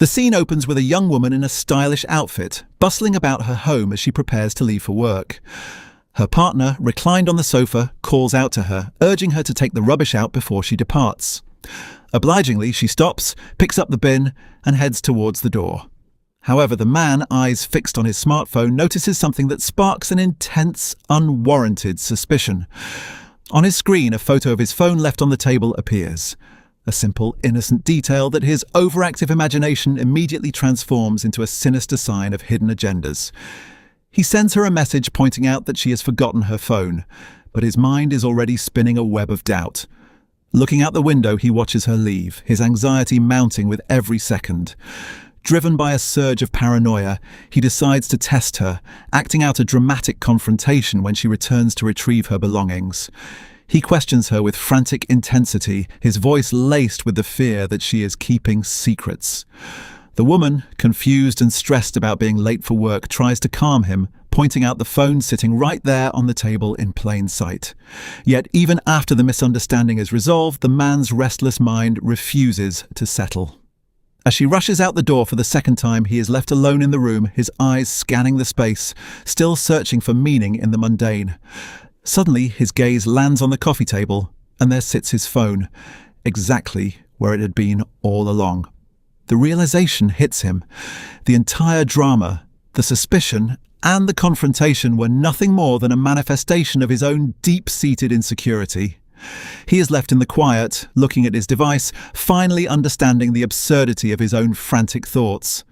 The scene opens with a young woman in a stylish outfit, bustling about her home as she prepares to leave for work. Her partner, reclined on the sofa, calls out to her, urging her to take the rubbish out before she departs. Obligingly, she stops, picks up the bin, and heads towards the door. However, the man, eyes fixed on his smartphone, notices something that sparks an intense, unwarranted suspicion. On his screen, a photo of his phone left on the table appears. A simple, innocent detail that his overactive imagination immediately transforms into a sinister sign of hidden agendas. He sends her a message pointing out that she has forgotten her phone, but his mind is already spinning a web of doubt. Looking out the window, he watches her leave, his anxiety mounting with every second. Driven by a surge of paranoia, he decides to test her, acting out a dramatic confrontation when she returns to retrieve her belongings. He questions her with frantic intensity, his voice laced with the fear that she is keeping secrets. The woman, confused and stressed about being late for work, tries to calm him, pointing out the phone sitting right there on the table in plain sight. Yet even after the misunderstanding is resolved, the man's restless mind refuses to settle. As she rushes out the door for the second time, he is left alone in the room, his eyes scanning the space, still searching for meaning in the mundane. Suddenly, his gaze lands on the coffee table, and there sits his phone, exactly where it had been all along. The realization hits him. The entire drama, the suspicion, and the confrontation were nothing more than a manifestation of his own deep-seated insecurity. He is left in the quiet, looking at his device, finally understanding the absurdity of his own frantic thoughts.